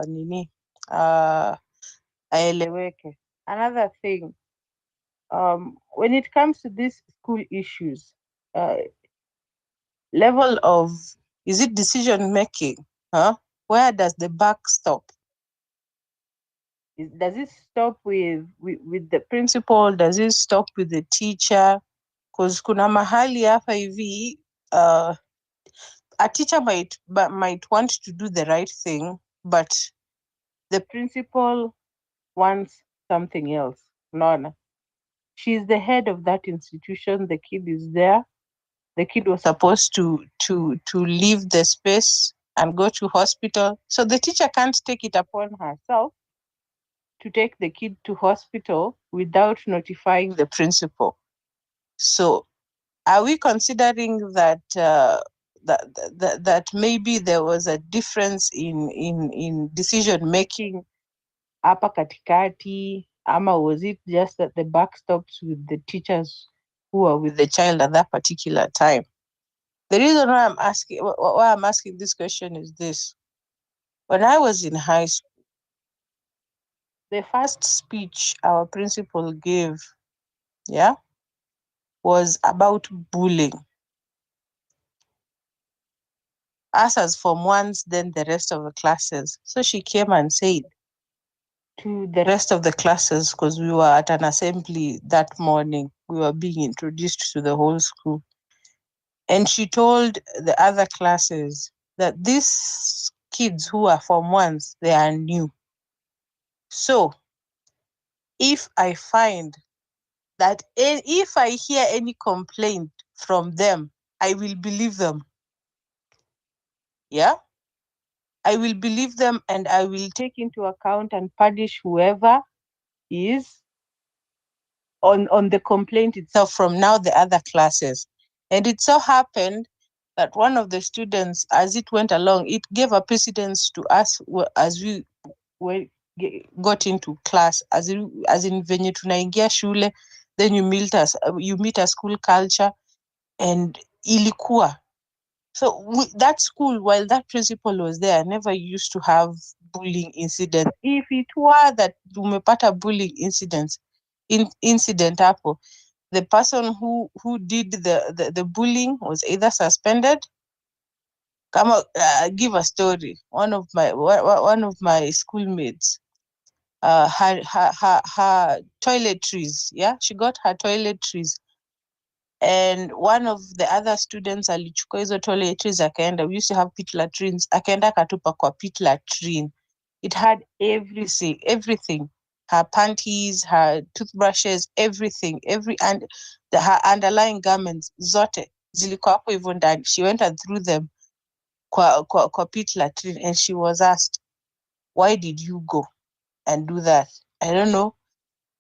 nini aeleweke. Another thing, when it comes to these school issues, level of, is it decision making? Where does the buck stop? Does it stop with the principal? Does it stop with the teacher? Because kuna mahali hapa hivi, a teacher might want to do the right thing, but the principal wants something else. Unaona? She's the head of that institution. The kid is there. The kid was supposed to leave the space and go to hospital. So the teacher can't take it upon herself to take the kid to hospital without notifying the principal. So are we considering that that maybe there was a difference in decision making hapa katikati, ama was it just that the buck stops with the teachers who are with the child at that particular time? The reason why I'm asking this question is this. When I was in high school, the first speech our principal gave, was about bullying. Us as Form 1s, then the rest of the classes. So she came and said to the rest of the classes, because we were at an assembly that morning, we were being introduced to the whole school. And she told the other classes that these kids who are Form 1s, they are new. So if I find that if I hear any complaint from them, I will believe them. Yeah? I will believe them and I will take into account and punish whoever is on the complaint itself from now the other classes. And it so happened that one of the students, as it went along, it gave a precedence to us as we got into class, as in venye tunaingia shule, then you meet a school culture, and ilikuwa. So that school, while that principal was there, never used to have bullying incidents. If it were that umepata bullying incident hapo, the person who did the bullying was either suspended. Give a story. One of my schoolmates, her toiletries, she got her toiletries, and one of the other students alichukua hizo toiletries akaenda. We used to have pit latrines, akaenda akatupa kwa pit latrine. It had everything, her panties, her toothbrushes, everything, her underlying garments zote zilikuwa hapo hivyo ndani. She went and threw them kwa pit latrine, and she was asked, why did you go and do that? I don't know.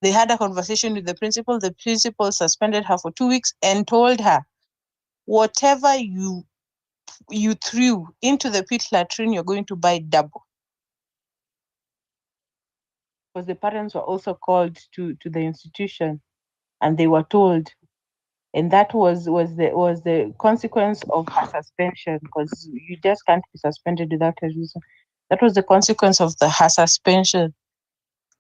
They had a conversation with the principal. The principal suspended her for 2 weeks and told her, whatever you threw into the pit latrine, you're going to buy double. Because the parents were also called to the institution, and they were told, and that was the consequence of her suspension, because you just can't be suspended without a reason. That was the consequence of her suspension.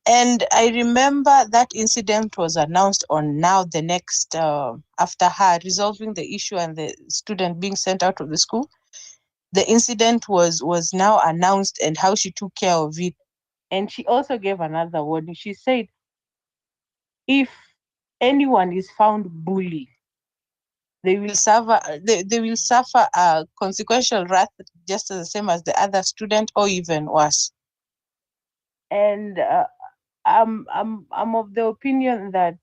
And I remember that incident was announced on Now the Next, after her resolving the issue and the student being sent out of the school. The incident was now announced and how she took care of it. And she also gave another warning. She said, if anyone is found bullying, they will suffer a consequential wrath just the same as the other student, or even worse. And I'm of the opinion that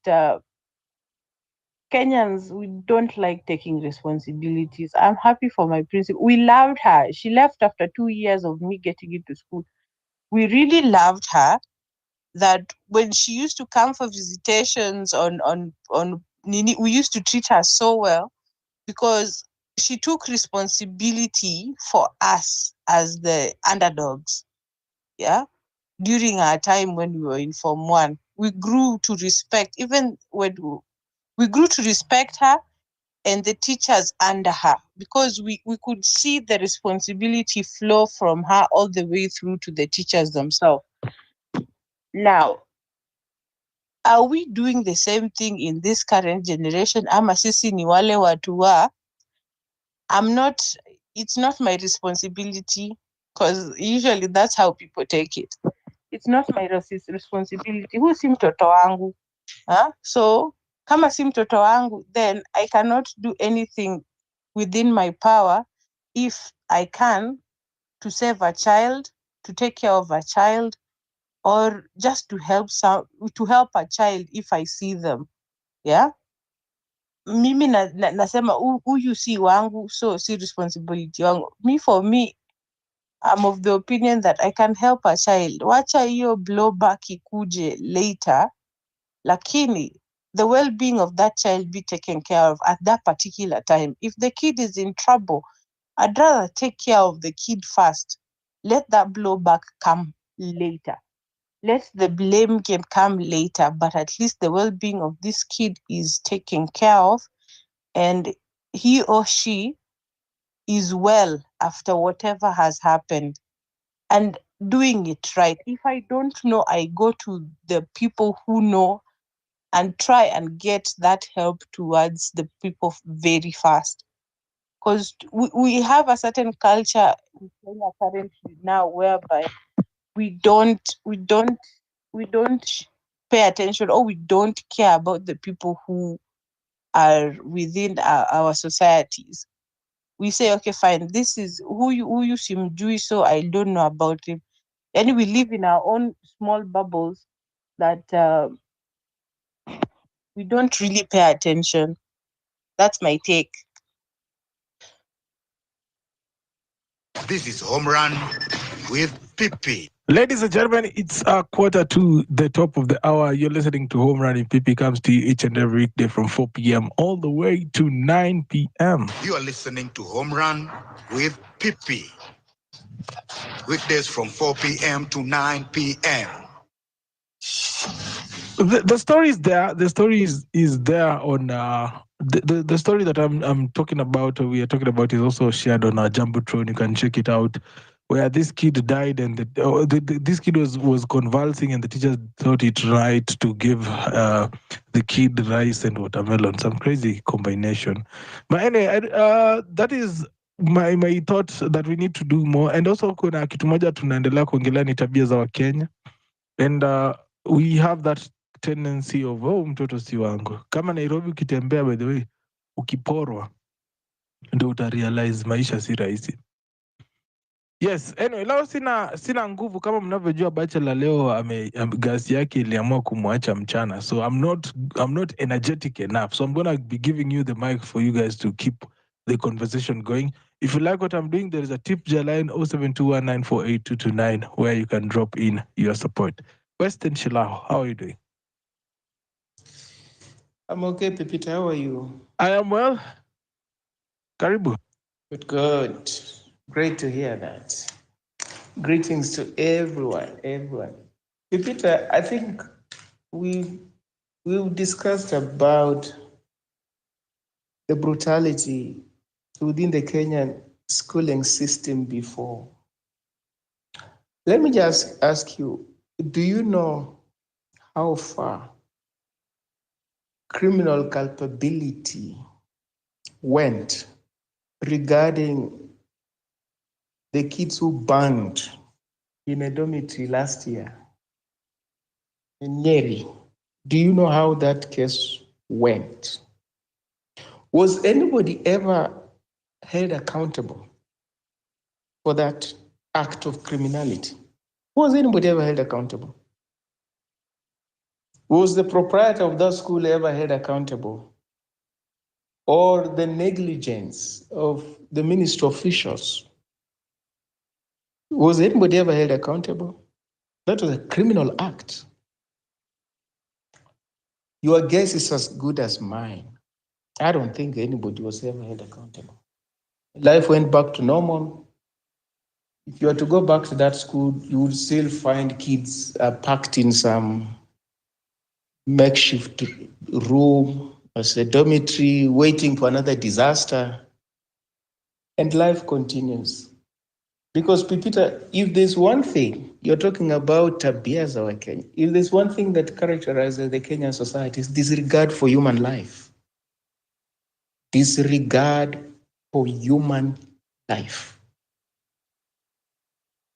Kenyans, we don't like taking responsibilities. I'm happy for my principal. We loved her. She left after 2 years of me getting into school. We really loved her. That when she used to come for visitations on Nini, we used to treat her so well, because she took responsibility for us as the underdogs. Yeah. During our time when we were in Form 1, we grew to respect, even when we grew to respect her and the teachers under her. because we could see the responsibility flow from her all the way through to the teachers themselves. Now, are we doing the same thing in this current generation? Ama sisi ni wale watu wa, it's not my responsibility, because usually that's how people take it. It's not my responsibility. Huu si mtoto wangu. So kama si mtoto wangu, then I cannot do anything within my power if I can, to save a child, to take care of a child, or just to help a child if I see them. Yeah. Mimi nasema huyu si wangu, so si responsibility wangu. For me, I'm of the opinion that I can help a child. Wacha hiyo blowback ikuje later, lakini the well-being of that child be taken care of at that particular time. If the kid is in trouble, I'd rather take care of the kid first. Let that blowback come later. Let the blame game come later, but at least the well-being of this kid is taken care of, and he or she is well after whatever has happened, and doing it right. If I don't know, I go to the people who know and try and get that help towards the people very fast. Because we have a certain culture in Kenya currently now whereby we don't pay attention, or we don't care about the people who are within our societies. We say, okay, fine, this is who you simjui, so I don't know about him. And we live in our own small bubbles that we don't really pay attention. That's my take. This is Home Run with Pipi. Ladies and gentlemen, it's a quarter to the top of the hour. You're listening to Home Run in Pipi. Comes to you each and every weekday from 4 p.m. all the way to 9 p.m. You are listening to Home Run with Pipi. Weekdays from 4 p.m. to 9 p.m. The story is there. The story is there on the story that I'm talking about, or we are talking about, is also shared on our Jumbotron. You can check it out, where this kid died, and this kid was convulsing, and the teacher thought it right to give the kid rice and watermelon, some crazy combination. But anyway, that is my thought, that we need to do more. And also kuna kitu moja tunaendelea kuongelea ni tabia za Wakenya, and we have that tendency of mtoto si wangu. Kama Nairobi ukitembea, by the way, ukiporwa ndio utarealize maisha si rahisi. Yes, anyway, leo sina nguvu. Kama mnavyojua, bachelor leo gasi yake iliamua kumwacha mchana, so I'm not energetic enough, so I'm gonna be giving you the mic for you guys to keep the conversation going. If you like what I'm doing, there is a tip line 0721948229 where you can drop in your support. Western Shilao, how are you doing? I'm okay, Pepita. How are you? I am well. Karibu. Good. Great to hear that. Greetings to everyone. Pepita, I think we've discussed about the brutality within the Kenyan schooling system before. Let me just ask you, do you know how far criminal culpability went regarding the kids who burned in a dormitory last year in Nyeri? Do you know how that case went? Was anybody ever held accountable for that act of criminality? Was anybody ever held accountable? Was the proprietor of that school ever held accountable? Or the negligence of the ministry officials? Was anybody ever held accountable? That was a criminal act. Your guess is as good as mine. I don't think anybody was ever held accountable. Life went back to normal. If you were to go back to that school, you would still find kids packed in some makeshift room as a dormitory, waiting for another disaster. and life continues. Because Pipita, if there's one thing, you're talking about Tabia as our Kenya, if there's one thing that characterizes the Kenyan society, is disregard for human life. Disregard for human life.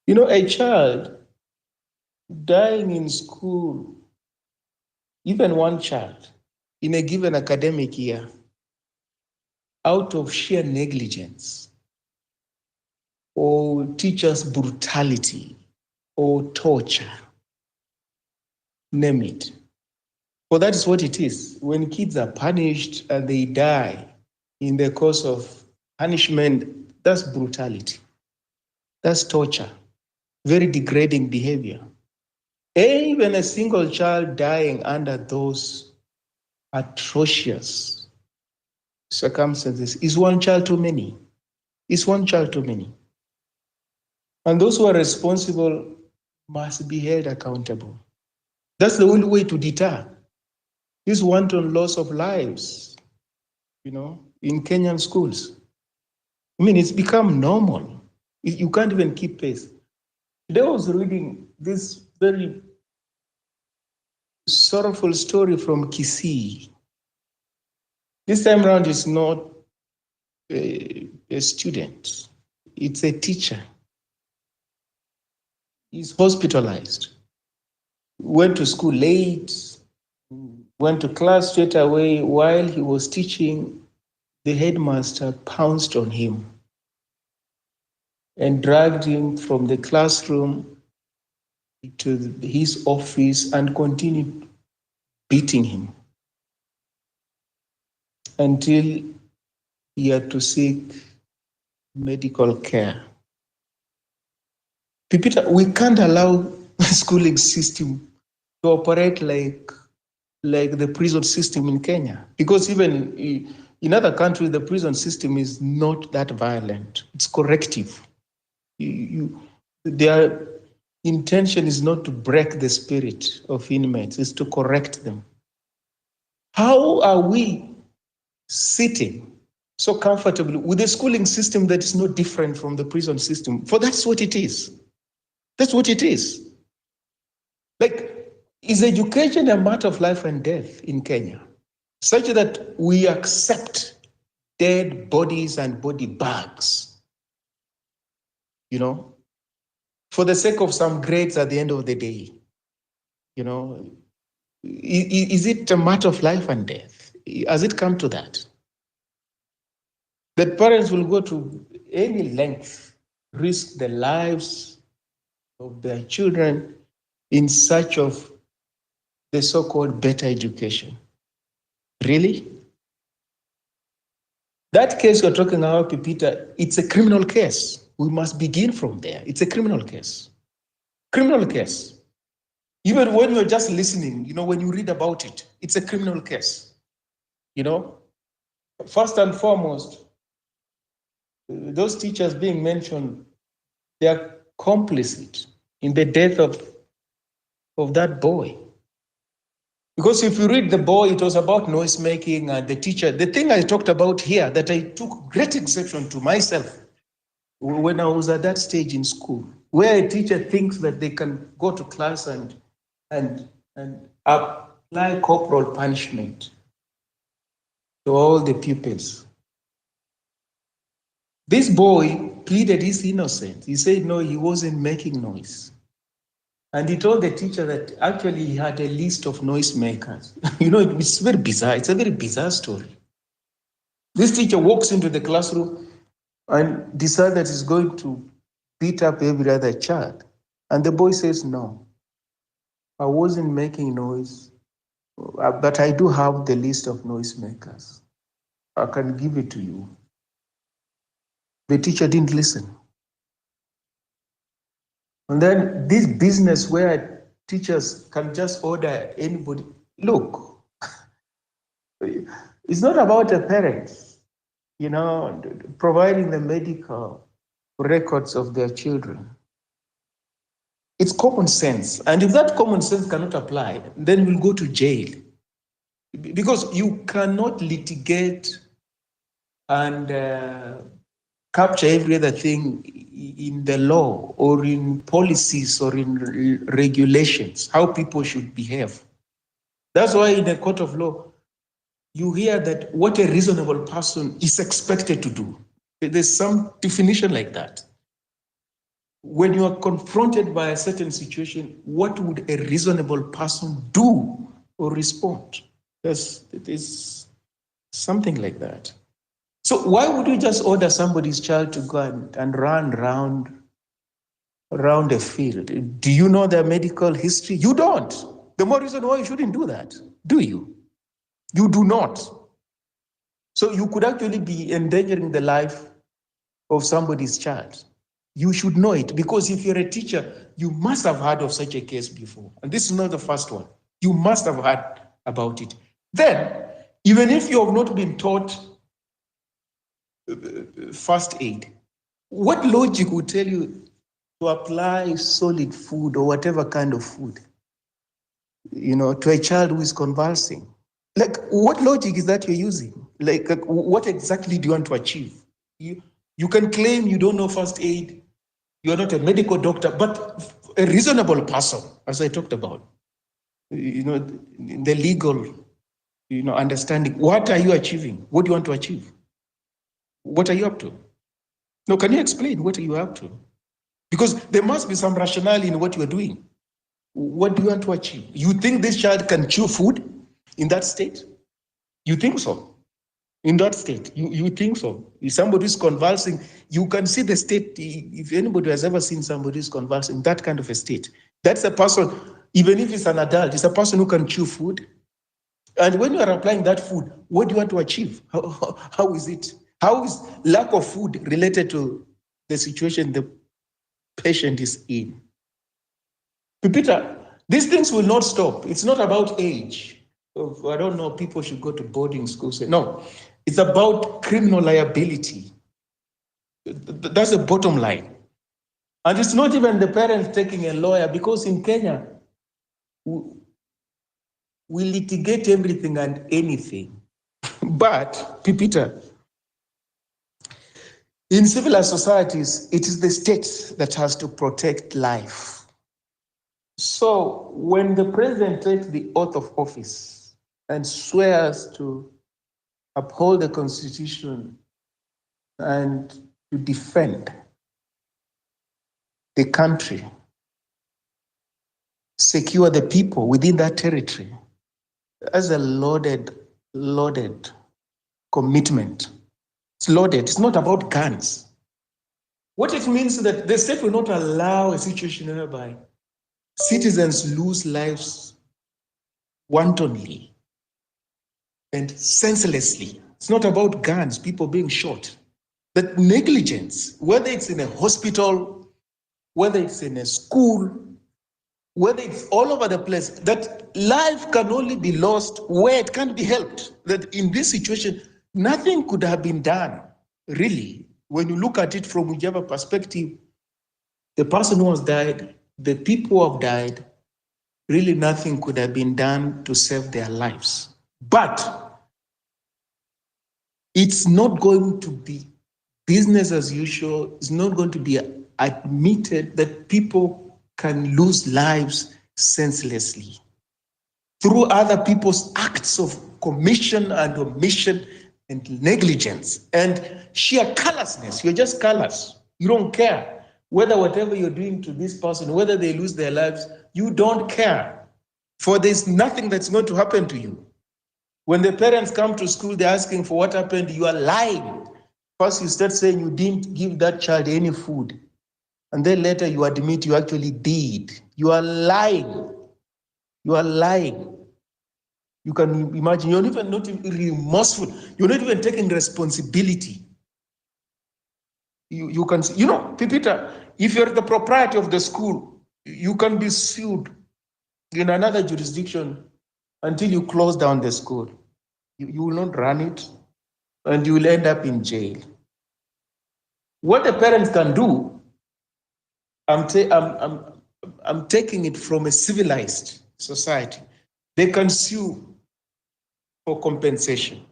You know, a child dying in school, even one child, in a given academic year, out of sheer negligence or teachers' brutality or torture, name it. For that is what it is. When kids are punished and they die in the course of punishment, that's brutality. That's torture. Very degrading behavior. Even a single child dying under those atrocious circumstances is one child too many. It's one child too many. And those who are responsible must be held accountable. That's the only way to deter this wanton loss of lives, in Kenyan schools. I mean, it's become normal. You can't even keep pace. Today I was reading this very sorrowful story from Kisii. This time around, it's not a student, it's a teacher. He's hospitalized, went to school late, went to class straight away. While he was teaching, the headmaster pounced on him and dragged him from the classroom to his office and continued beating him until he had to seek medical care. Pipita, we can't allow the schooling system to operate like the prison system in Kenya, because even in other countries, the prison system is not that violent. It's corrective. Their intention is not to break the spirit of inmates, it's to correct them. How are we sitting so comfortably with a schooling system that is no different from the prison system? For that's what it is. That's what it is. Like, is education a matter of life and death in Kenya, such that we accept dead bodies and body bags, for the sake of some grades at the end of the day? Is it a matter of life and death? Has it come to that? That parents will go to any length, risk the lives of their children in search of the so-called better education. Really? That case you're talking about, Pipita, it's a criminal case. We must begin from there. It's a criminal case. Criminal case. Even when you're just listening, when you read about it, it's a criminal case. First and foremost, those teachers being mentioned, they are complicit in the death of that boy. Because if you read the boy, it was about noise making and the teacher. The thing I talked about here that I took great exception to myself when I was at that stage in school, where a teacher thinks that they can go to class and apply corporal punishment to all the pupils. This boy pleaded his innocence. He said, no, he wasn't making noise. And he told the teacher that actually he had a list of noisemakers. It's very bizarre. It's a very bizarre story. This teacher walks into the classroom and decides that he's going to beat up every other child. And the boy says, no, I wasn't making noise, but I do have the list of noisemakers. I can give it to you. The teacher didn't listen. And then this business where teachers can just order anybody. Look, it's not about the parents, providing the medical records of their children. It's common sense. And if that common sense cannot apply, then we'll go to jail. Because you cannot litigate and capture every other thing in the law or in policies or in regulations, how people should behave. That's why in a court of law, you hear that what a reasonable person is expected to do. There's some definition like that. When you are confronted by a certain situation, what would a reasonable person do or respond? It is something like that. So why would you just order somebody's child to go and run around a field? Do you know their medical history? You don't. The more reason why you shouldn't do that, do you? You do not. So you could actually be endangering the life of somebody's child. You should know it, because if you're a teacher, you must have heard of such a case before. And this is not the first one. You must have heard about it. Then, even if you have not been taught first aid, what logic would tell you to apply solid food or whatever kind of food, to a child who is convulsing? Like, what logic is that you're using? Like what exactly do you want to achieve? You can claim you don't know first aid, you're not a medical doctor, but a reasonable person, as I talked about, the legal, understanding. What are you achieving? What do you want to achieve? What are you up to? No, can you explain what are you up to? Because there must be some rationale in what you are doing. What do you want to achieve? You think this child can chew food in that state? You think so? In that state, you think so? If somebody is convulsing, you can see the state. If anybody has ever seen somebody who's convulsing, that kind of a state, that's a person, even if it's an adult, it's a person who can chew food. And when you are applying that food, what do you want to achieve? How is it? How is lack of food related to the situation the patient is in? Peter, these things will not stop. It's not about age. I don't know, people should go to boarding schools. No, it's about criminal liability. That's the bottom line. And it's not even the parents taking a lawyer, because in Kenya, we litigate everything and anything. But, Peter, in civilized societies, it is the state that has to protect life. So when the president takes the oath of office and swears to uphold the Constitution and to defend the country, secure the people within that territory, as a loaded commitment. It's loaded. It's not about guns. What it means is that the state will not allow a situation whereby citizens lose lives wantonly and senselessly. It's not about guns, people being shot. That negligence, whether it's in a hospital, whether it's in a school, whether it's all over the place, that life can only be lost where it can't be helped. That in this situation, nothing could have been done, really. When you look at it from whichever perspective, the person who has died, the people who have died, really nothing could have been done to save their lives. But it's not going to be business as usual. It's not going to be admitted that people can lose lives senselessly through other people's acts of commission and omission and negligence and sheer callousness. You're just callous. You don't care whether whatever you're doing to this person, whether they lose their lives, you don't care. For there's nothing that's going to happen to you. When the parents come to school, they're asking for what happened, you are lying. First, you start saying you didn't give that child any food. And then later you admit you actually did. You are lying. You are lying. You can imagine, you're even not remorseful. You're not even taking responsibility. You can, Peter, if you're the proprietor of the school, you can be sued in another jurisdiction until you close down the school. You will not run it, and you will end up in jail. What the parents can do, I'm taking it from a civilized society. They can sue for compensation.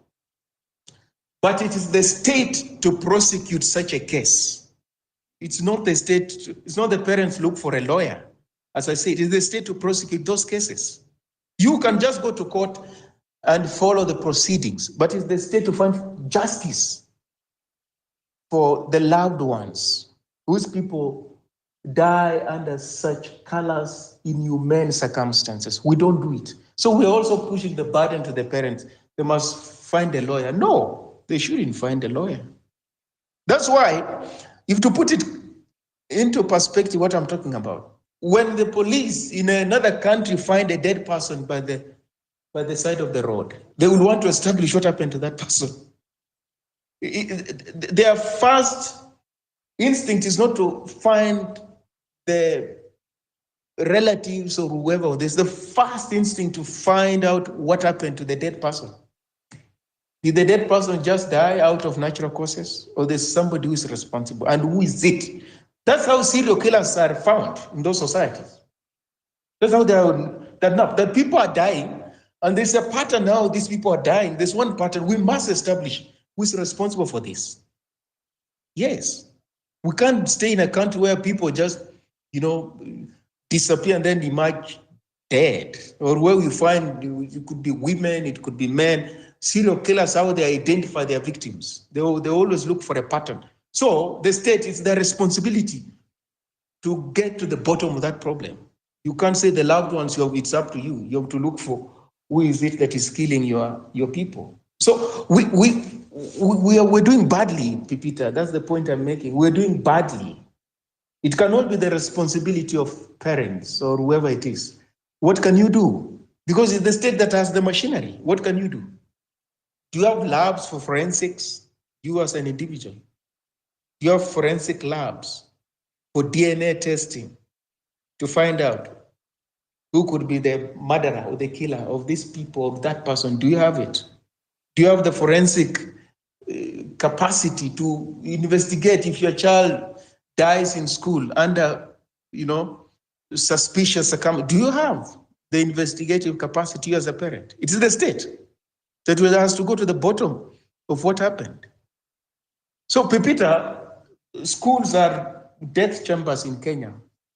But it is the state to prosecute such a case. It's not the state, it's not the parents look for a lawyer. As I said, it is the state to prosecute those cases. You can just go to court and follow the proceedings, but it's the state to find justice for the loved ones whose people die under such callous, inhumane circumstances. We don't do it. So we're also pushing the burden to the parents. They must find a lawyer. No, they shouldn't find a lawyer. That's why, if to put it into perspective, what I'm talking about, when the police in another country find a dead person by the side of the road, they will want to establish what happened to that person. Their first instinct is not to find the relatives or whoever. There's the first instinct to find out what happened to the dead person. Did the dead person just die out of natural causes, or there's somebody who is responsible, and who is it? That's how serial killers are found in those societies. That's how that people are dying, and there's a pattern now. These people are dying. There's one pattern we must establish. Who is responsible for this? Yes, we can't stay in a country where people just, disappear and then emerge dead, or where we find it could be women, it could be men. Serial killers, how they identify their victims. They always look for a pattern. So the state, it's their responsibility to get to the bottom of that problem. You can't say the loved ones, it's up to you. You have to look for who is it that is killing your people. So we're doing badly, Pipita. That's the point I'm making. We're doing badly. It cannot be the responsibility of parents or whoever it is. What can you do? Because it's the state that has the machinery. What can you do? Do you have labs for forensics? You as an individual. Do you have forensic labs for DNA testing to find out who could be the murderer or the killer of these people, of that person? Do you have it? Do you have the forensic capacity to investigate if your child dies in school under, suspicious circumstances? Do you have the investigative capacity as a parent? It is the state that has to go to the bottom of what happened. So, Pepita, schools are death chambers in Kenya,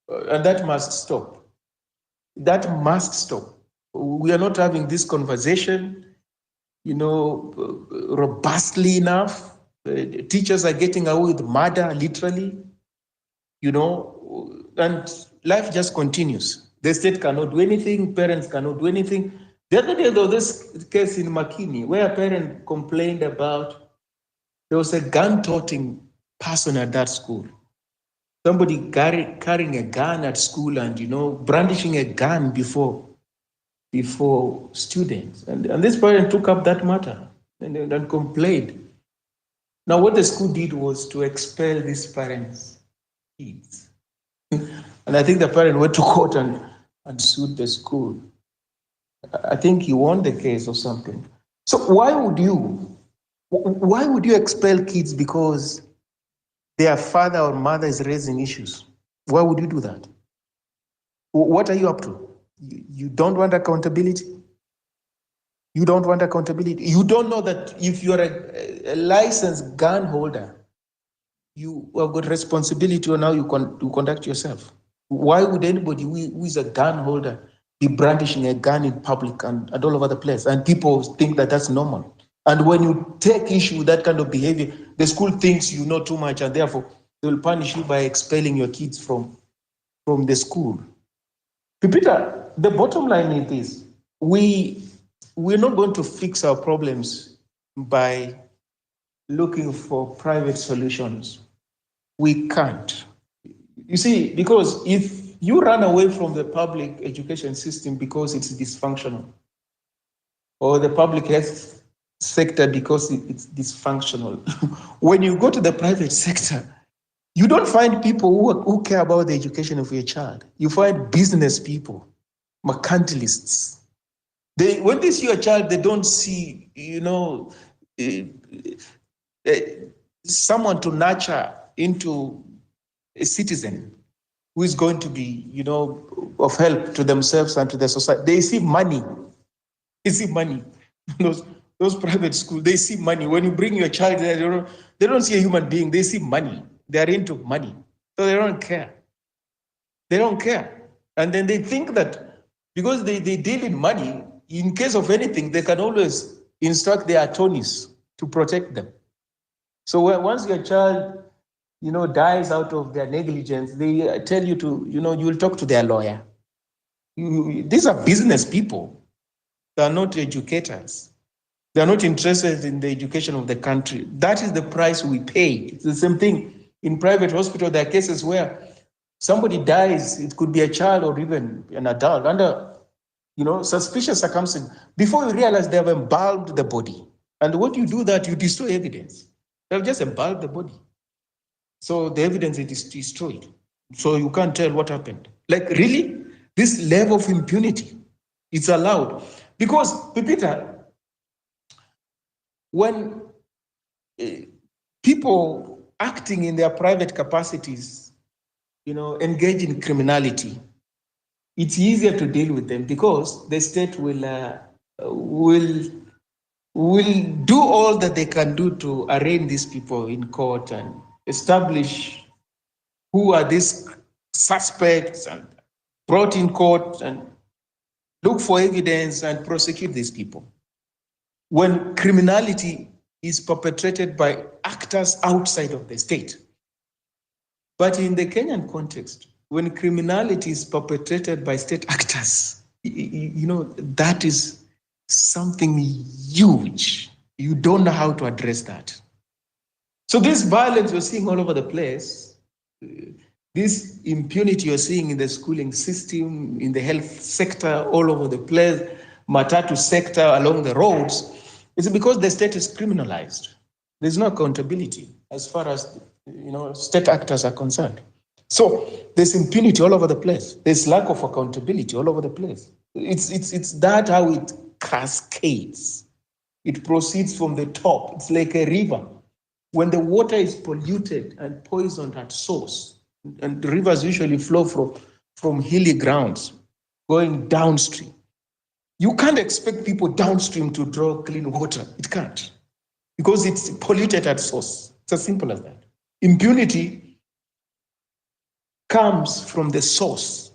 and that must stop. That must stop. We are not having this conversation, robustly enough. Teachers are getting away with murder, literally, and life just continues. The state cannot do anything, parents cannot do anything. The other day, there was this case in Makini where a parent complained about there was a gun-toting person at that school. Somebody carrying a gun at school and, brandishing a gun before students. And this parent took up that matter and complained. Now, what the school did was to expel these parents' kids. And I think the parent went to court and sued the school. I think he won the case or something. So why would you expel kids because their father or mother is raising issues? Why would you do that? What are you up to? You don't want accountability? You don't want accountability? You don't know that if you're a licensed gun holder, you have got responsibility on how you conduct yourself. Why would anybody who is a gun holder be brandishing a gun in public and all over the place? And people think that that's normal. And when you take issue with that kind of behavior, the school thinks you know too much, and therefore they will punish you by expelling your kids from the school. Pipita, the bottom line is this. We're not going to fix our problems by looking for private solutions. We can't. You see, because if you run away from the public education system because it's dysfunctional, or the public health sector because it's dysfunctional, when you go to the private sector, you don't find people who care about the education of your child. You find business people, mercantilists. When they see your child, they don't see, someone to nurture into a citizen who is going to be, of help to themselves and to the society. They see money. They see money. Those private schools, they see money. When you bring your child there, they don't see a human being. They see money. They are into money. So they don't care. They don't care. And then they think that because they deal in money, in case of anything, they can always instruct their attorneys to protect them. So once your child, dies out of their negligence, they tell you to, you will talk to their lawyer. These are business people. They are not educators. They are not interested in the education of the country. That is the price we pay. It's the same thing in private hospital. There are cases where somebody dies. It could be a child or even an adult under, suspicious circumstances. Before you realize they have embalmed the body. And when you do that, you destroy evidence. They've just embalmed the body. So the evidence is destroyed. So you can't tell what happened. Like, really? This level of impunity, it's allowed. Because, Pepita, when people acting in their private capacities, engage in criminality, it's easier to deal with them because the state will do all that they can do to arraign these people in court and establish who are these suspects and brought in court and look for evidence and prosecute these people. When criminality is perpetrated by actors outside of the state. But in the Kenyan context, when criminality is perpetrated by state actors, that is something huge. You don't know how to address that. So this violence you're seeing all over the place, this impunity you're seeing in the schooling system, in the health sector, all over the place, matatu sector, along the roads, it's because the state is criminalized. There's no accountability as far as state actors are concerned. So there's impunity all over the place. There's lack of accountability all over the place. It's that how it cascades. It proceeds from the top. It's like a river. When the water is polluted and poisoned at source, and the rivers usually flow from hilly grounds, going downstream. You can't expect people downstream to draw clean water. It can't. Because it's polluted at source. It's as simple as that. Impunity comes from the source.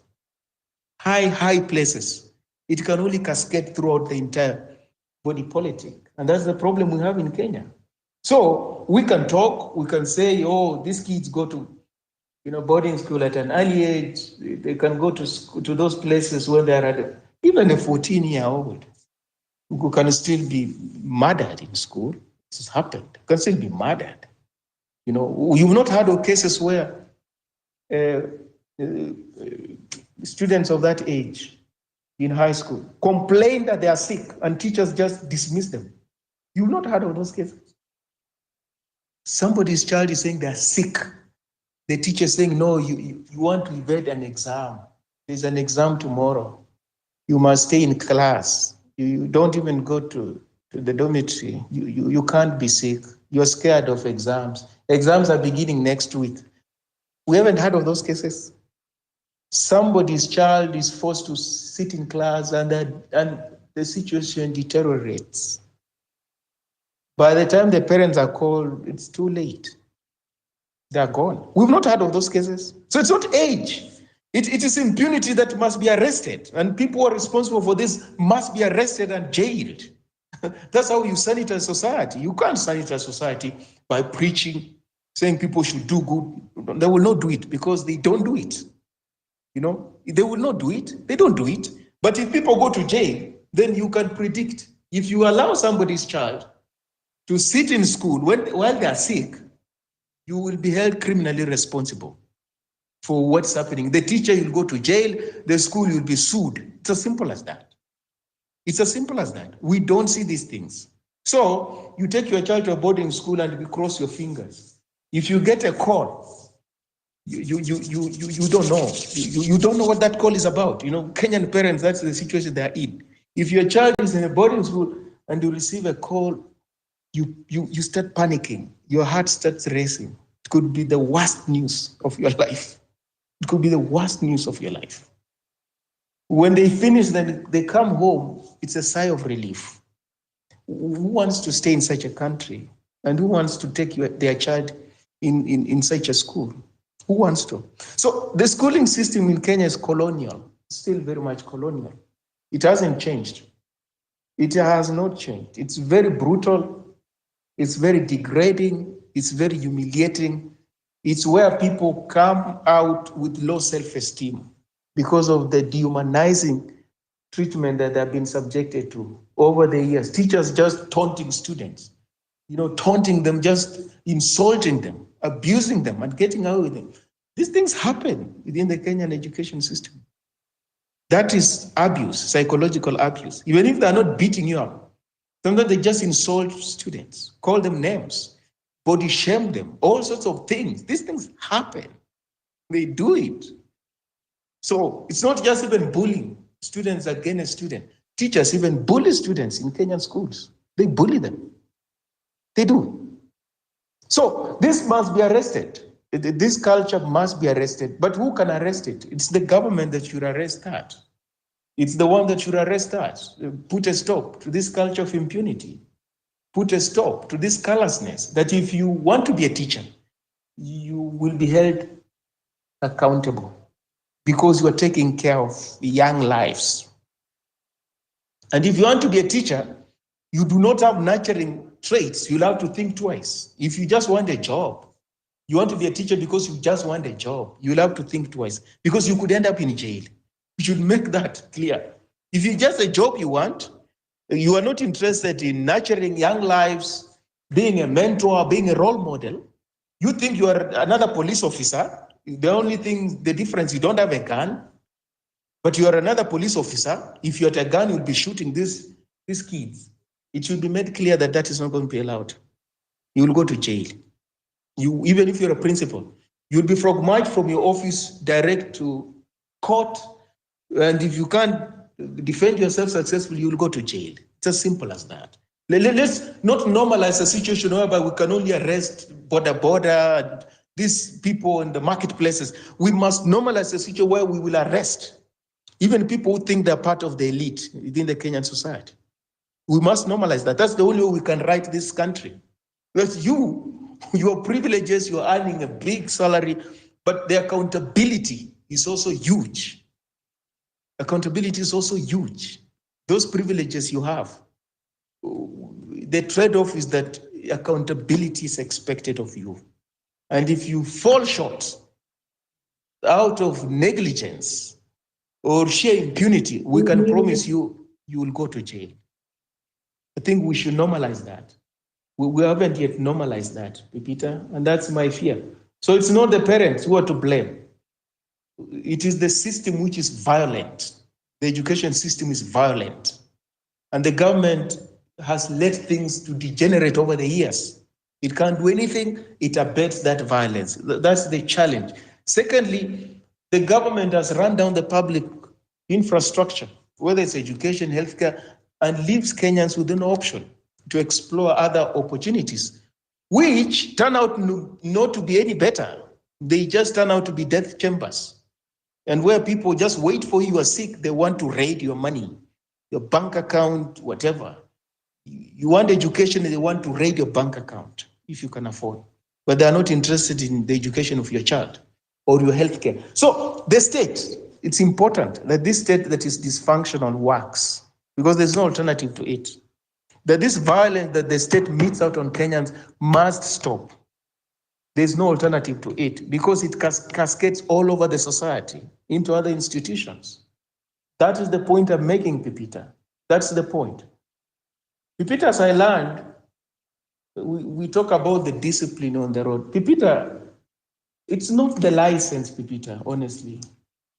High places. It can only cascade throughout the entire body politic. And that's the problem we have in Kenya. So we can talk, we can say, these kids go to boarding school at an early age. They can go to those places where they are even a 14-year-old who can still be murdered in school. This has happened. Can still be murdered. You've not heard of cases where students of that age in high school complain that they are sick and teachers just dismiss them. You've not heard of those cases. Somebody's child is saying they're sick. The teacher is saying, no, you want to evade an exam. There's an exam tomorrow. You must stay in class. You don't even go to the dormitory. You can't be sick. You're scared of exams. Exams are beginning next week. We haven't heard of those cases. Somebody's child is forced to sit in class and the situation deteriorates. By the time the parents are called, it's too late. They're gone. We've not heard of those cases. So it's not age. It is impunity that must be arrested. And people who are responsible for this must be arrested and jailed. That's how you sanitize society. You can't sanitize society by preaching, saying people should do good. They will not do it because they don't do it. They will not do it. They don't do it. But if people go to jail, then you can predict. If you allow somebody's child to sit in school while they are sick, you will be held criminally responsible for what's happening. The teacher will go to jail, the school will be sued. It's as simple as that. It's as simple as that. We don't see these things. So you take your child to a boarding school and you cross your fingers. If you get a call, you don't know. You don't know what that call is about. Kenyan parents, that's the situation they're in. If your child is in a boarding school and you receive a call, you start panicking. Your heart starts racing. It could be the worst news of your life. It could be the worst news of your life. When they finish, then they come home, it's a sigh of relief. Who wants to stay in such a country? And who wants to take their child in such a school? Who wants to? So the schooling system in Kenya is colonial, still very much colonial. It hasn't changed. It has not changed. It's very brutal. It's very degrading. It's very humiliating. It's where people come out with low self-esteem because of the dehumanizing treatment that they've been subjected to over the years. Teachers just taunting students, taunting them, just insulting them, abusing them, and getting away with them. These things happen within the Kenyan education system. That is abuse, psychological abuse. Even if they're not beating you up, sometimes they just insult students, call them names, body shame them, all sorts of things. These things happen. They do it. So it's not just even bullying students against students. Teachers even bully students in Kenyan schools. They bully them. They do. So this must be arrested. This culture must be arrested. But who can arrest it? It's the government that should arrest that. It's the one that should arrest that. Put a stop to this culture of impunity. Put a stop to this callousness that if you want to be a teacher, you will be held accountable because you are taking care of young lives. And if you want to be a teacher, you do not have nurturing traits, you'll have to think twice. If you just want a job, you want to be a teacher because you just want a job, you'll have to think twice because you could end up in jail. You should make that clear. If it's just a job you want, you are not interested in nurturing young lives, being a mentor, being a role model, you think you are another police officer. The only thing, the difference, you don't have a gun, but you are another police officer. If you had a gun, you'll be shooting these kids. It should be made clear that that is not going to be allowed. You will go to jail. Even if you're a principal, you'll be marched from your office direct to court. And if you can't defend yourself successfully, you'll go to jail. It's as simple as that. Let's not normalize a situation whereby we can only arrest border, these people in the marketplaces. We must normalize a situation where we will arrest even people who think they're part of the elite within the Kenyan society. We must normalize that. That's the only way we can right this country. Because your privileges, you're earning a big salary, but the accountability is also huge. Accountability is also huge. Those privileges you have, the trade-off is that accountability is expected of you. And if you fall short out of negligence or sheer impunity, we can promise you will go to jail. I think we should normalize that. We haven't yet normalized that, Pepita, and that's my fear. So it's not the parents who are to blame. It is the system which is violent. The education system is violent. And the government has let things to degenerate over the years. It can't do anything, it abets that violence. That's the challenge. Secondly, the government has run down the public infrastructure, whether it's education, healthcare, and leaves Kenyans with no option to explore other opportunities, which turn out not to be any better. They just turn out to be death chambers. And where people just wait for you are sick, they want to raid your money, your bank account, whatever. You want education, they want to raid your bank account if you can afford. But they are not interested in the education of your child or your healthcare. So the state, it's important that this state that is dysfunctional works because there's no alternative to it. That this violence that the state metes out on Kenyans must stop. There's no alternative to it because it cascades all over the society into other institutions. That is the point I'm making, Pepita. That's the point. Pepita, as I learned, we talk about the discipline on the road. Pepita, it's not the license, Pepita, honestly.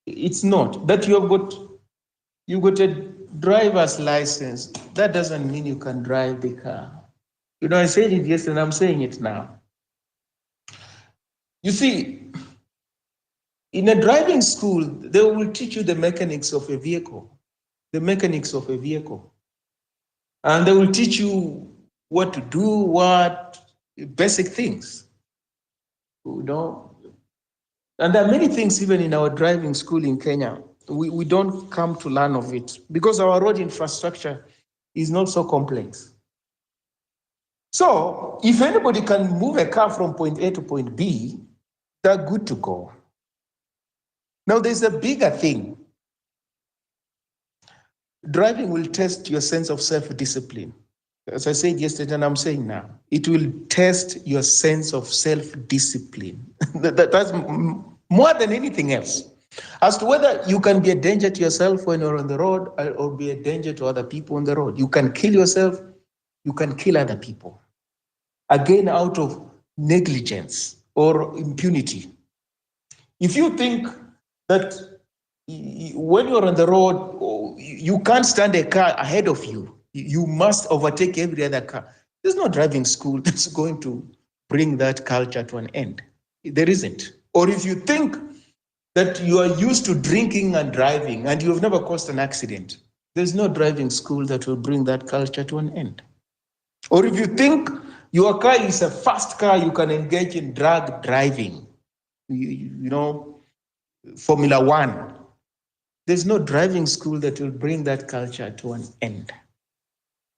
It's not. That you got a driver's license, that doesn't mean you can drive the car. I said it yesterday and I'm saying it now. You see, in a driving school, they will teach you the mechanics of a vehicle, And they will teach you what to do, basic things, And there are many things even in our driving school in Kenya, we don't come to learn of it because our road infrastructure is not so complex. So if anybody can move a car from point A to point B, they're good to go. Now there's a bigger thing. Driving will test your sense of self-discipline. As I said yesterday, and I'm saying now, it will test your sense of self-discipline. That's more than anything else. As to whether you can be a danger to yourself when you're on the road or be a danger to other people on the road. You can kill yourself, you can kill other people. Again, out of negligence or impunity. If you think that when you're on the road, you can't stand a car ahead of you, you must overtake every other car. There's no driving school that's going to bring that culture to an end. There isn't. Or if you think that you are used to drinking and driving and you have never caused an accident, there's no driving school that will bring that culture to an end. Or if you think your car is a fast car, you can engage in drug driving, you know, Formula One. There's no driving school that will bring that culture to an end.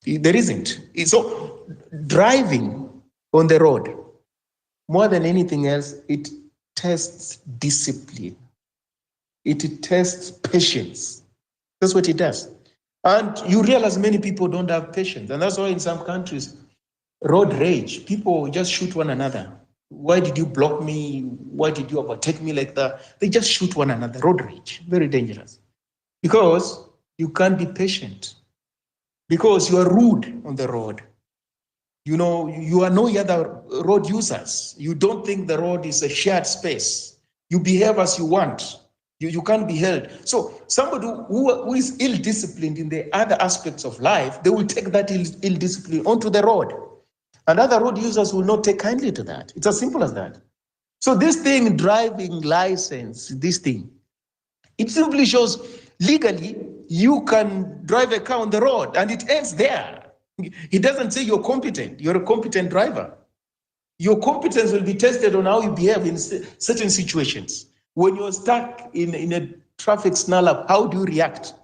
There isn't. So driving on the road, more than anything else, it tests discipline. It tests patience. That's what it does. And you realize many people don't have patience. And that's why in some countries, road rage, people just shoot one another. Why did you block me? Why did you overtake me like that? They just shoot one another. Road rage, very dangerous. Because you can't be patient. Because you are rude on the road. You know, you are no other road users. You don't think the road is a shared space. You behave as you want. You can't be held. So somebody who is ill-disciplined in the other aspects of life, they will take that ill-discipline onto the road. And other road users will not take kindly to that. It's as simple as that. So this thing, driving license, this thing, it simply shows legally you can drive a car on the road and it ends there. It doesn't say you're competent. You're a competent driver. Your competence will be tested on how you behave in certain situations. When you're stuck in a traffic snarl-up, how do you react?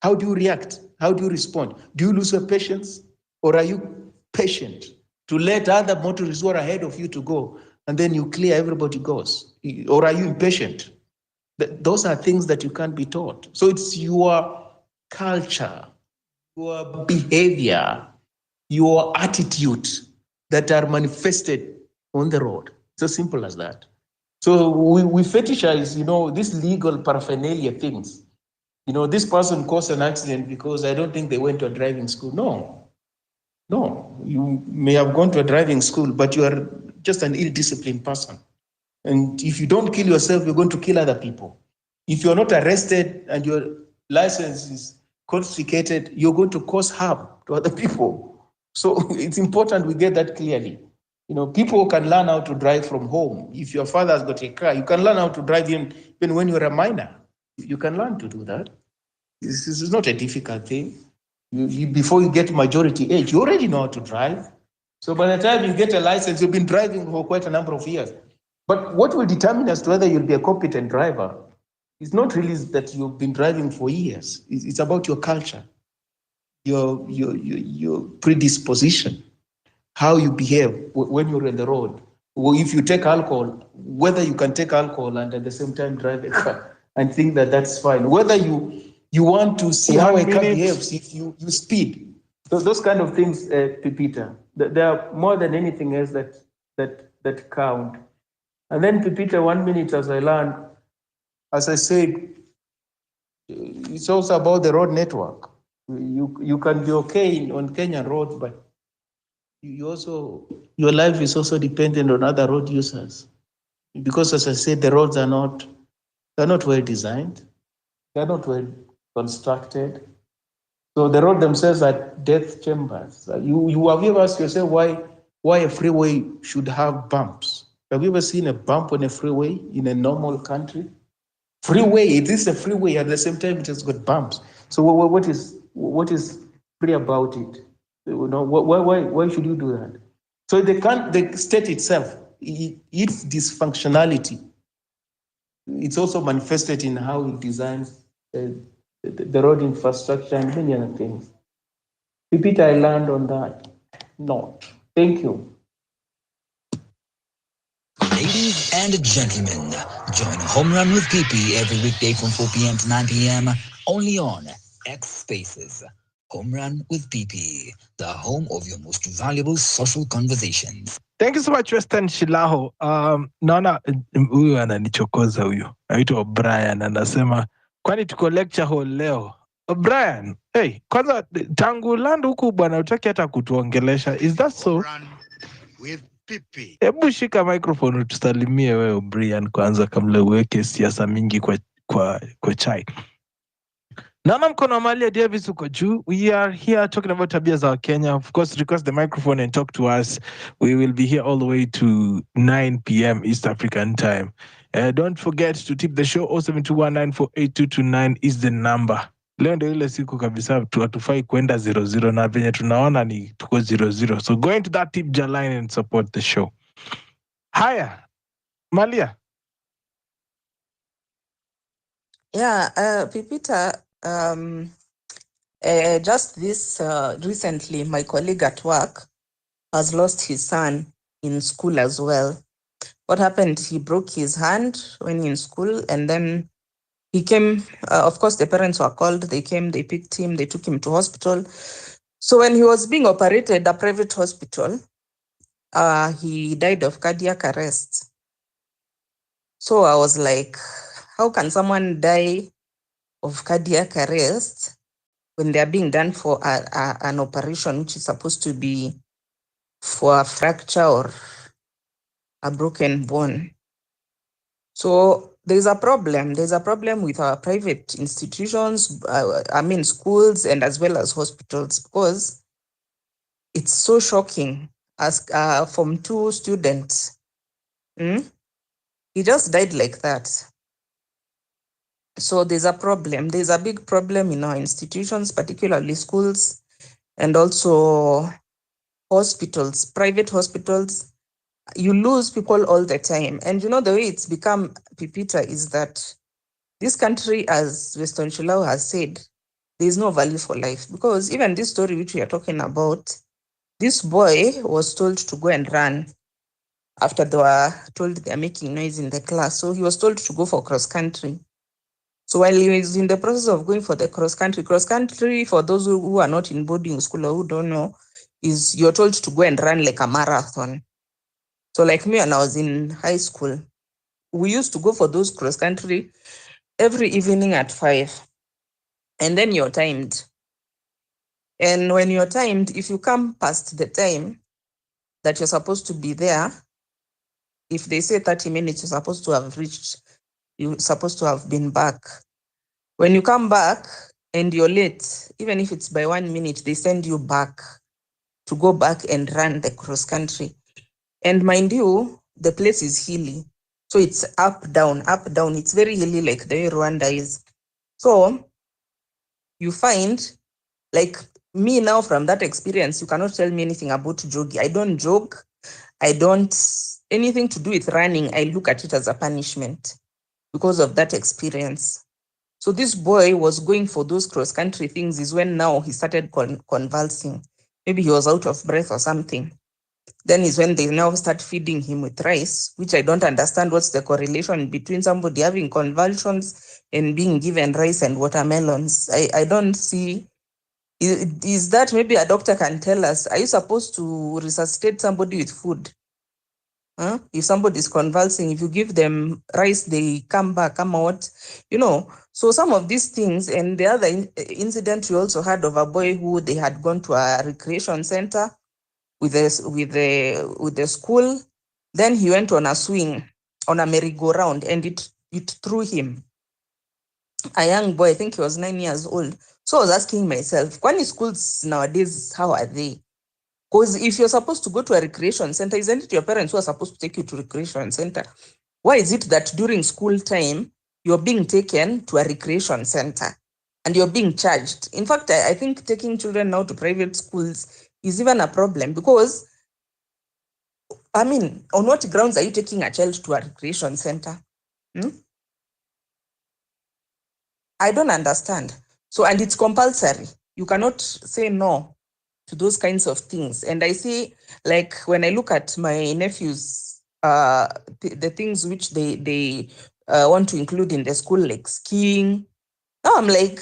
How do you react? How do you respond? Do you lose your patience? Or are you patient to let other motorists who are ahead of you to go and then you clear, everybody goes? Or are you impatient? Those are things that you can't be taught. So it's your culture, your behavior, your attitude that are manifested on the road. It's as simple as that. So we fetishize, you know, these legal paraphernalia things. You know, this person caused an accident because I don't think they went to a driving school. No, you may have gone to a driving school, but you are just an ill-disciplined person. And if you don't kill yourself, you're going to kill other people. If you're not arrested and your license is confiscated, you're going to cause harm to other people. So it's important we get that clearly. You know, people can learn how to drive from home. If your father has got a car, you can learn how to drive even when you're a minor. You can learn to do that. This is not a difficult thing. Before you get majority age, you already know how to drive. So by the time you get a license, you've been driving for quite a number of years. But what will determine as to whether you'll be a competent driver is not really that you've been driving for years. It's about your culture, your predisposition, how you behave when you're on the road. Or if you take alcohol, whether you can take alcohol and at the same time drive a car and think that that's fine. Whether you want to see how a car behaves if you speed. So those kind of things, Peter, there are more than anything else that count. And then, Peter, 1 minute as I learned, as I said, it's also about the road network. You can be okay on Kenyan roads, but your life is also dependent on other road users. Because as I said, the roads are not well designed. They're not well constructed. So the road themselves are death chambers. You have ever asked yourself why a freeway should have bumps? Have you ever seen a bump on a freeway in a normal country? Freeway, it is a freeway, at the same time it has got bumps. So what is free about it? You know, why should you do that? So the state itself, its dysfunctionality, it's also manifested in how it designs the road infrastructure and many other things. Repeat, I learned on that. Not. Thank you. Ladies and gentlemen, join Home Run with PP every weekday from 4 p.m. to 9 p.m. only on X Spaces. Home Run with PP, the home of your most valuable social conversations. Thank you so much, Western Shilaho. Naona huyu ananichokoza huyu. Anaitwa Brian anasema kwani tuko lecture hall leo. Brian, hey, kwanza tangu land huku bwana utaki hata kutuongelesha. Is that so? Home Run with Pipi. Hebu shika microphone utusalimie wewe Brian kwanza kabla uweke siasa mingi kwa chai. Naona mkono wa Malia Davis uko juu. We are here talking about tabia za Wakenya. Of course, request the microphone and talk to us. We will be here all the way to 9 p.m. East African time. Don't forget to tip the show. 0721948229 is the number. Leo ndio ile siku kabisa hatufai kwenda 00 na venye tunaona ni tuko 00. So go into that tip jar line and support the show. Haya, Malia. Yeah, Pipita, just this recently, my colleague at work has lost his son in school as well. What happened? He broke his hand when in school, and then he came. Of course, the parents were called. They came, they picked him, they took him to hospital. So when he was being operated, a private hospital, he died of cardiac arrest. So I was like, how can someone die of cardiac arrest when they are being done for an operation which is supposed to be for a fracture or a broken bone? So there's a problem. There's a problem with our private institutions, schools, and as well as hospitals, because it's so shocking. As from 2 students, he just died like that. So there's a problem. There's a big problem in our institutions, particularly schools and also hospitals, private hospitals. You lose people all the time. And you know, the way it's become, Pipita, is that this country, as Weston Chilau has said, there's no value for life. Because even this story which we are talking about, this boy was told to go and run after they were told they are making noise in the class. So he was told to go for cross country. So while he was in the process of going for the cross country, for those who are not in boarding school or who don't know, is you're told to go and run like a marathon. So like me, when I was in high school, we used to go for those cross country every evening at 5. And then you're timed. And when you're timed, if you come past the time that you're supposed to be there, if they say 30 minutes, you're supposed to have reached, you're supposed to have been back. When you come back and you're late, even if it's by 1 minute, they send you back to go back and run the cross country. And mind you, the place is hilly. So it's up, down, up, down. It's very hilly, like the way Rwanda is. So you find, like me now from that experience, you cannot tell me anything about jogging. I don't jog. I don't, anything to do with running, I look at it as a punishment because of that experience. So this boy was going for those cross-country things is when now he started convulsing. Maybe he was out of breath or something. Then is when they now start feeding him with rice, which I don't understand what's the correlation between somebody having convulsions and being given rice and watermelons. I don't see. Is that maybe a doctor can tell us, are you supposed to resuscitate somebody with food? If somebody is convulsing, if you give them rice, they come back, come out, you know. So some of these things, and the other incident we also had of a boy who they had gone to a recreation center with the school. Then he went on a swing, on a merry-go-round, and it threw him. A young boy, I think he was 9 years old. So I was asking myself, kwani schools nowadays, how are they? Because if you're supposed to go to a recreation center, isn't it your parents who are supposed to take you to recreation center? Why is it that during school time, you're being taken to a recreation center and you're being charged? In fact, I think taking children now to private schools is even a problem because, I mean, on what grounds are you taking a child to a recreation center? I don't understand. So, and it's compulsory. You cannot say no to those kinds of things. And I see, like, when I look at my nephews, the things which they want to include in the school, like skiing. Now I'm like,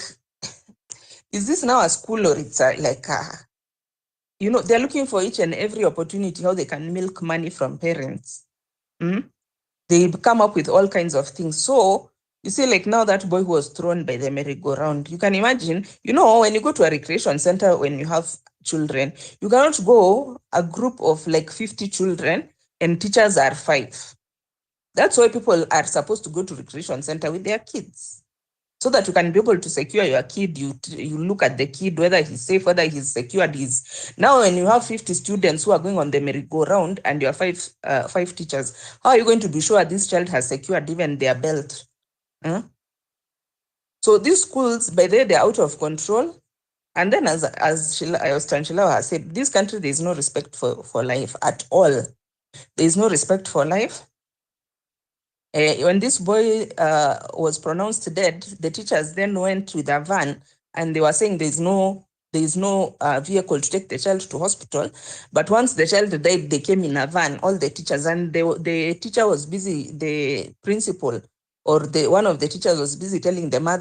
is this now a school, or it's like you know, they're looking for each and every opportunity how they can milk money from parents. They come up with all kinds of things. So you see, like now that boy who was thrown by the merry-go-round, you can imagine, you know, when you go to a recreation center, when you have children, you cannot go a group of like 50 children and teachers are 5. That's why people are supposed to go to recreation center with their kids, so that you can be able to secure your kid. You look at the kid, whether he's safe, whether he's secured. Now when you have 50 students who are going on the merry-go-round and you are 5 teachers, how are you going to be sure this child has secured even their belt? So these schools, by the way, they're out of control. And then as Tanshila has said, this country, there is no respect for life at all. There is no respect for life. When this boy was pronounced dead, the teachers then went with a van and they were saying there is no vehicle to take the child to hospital. But once the child died, they came in a van, all the teachers, and the teacher was busy, the principal or one of the teachers was busy telling the mother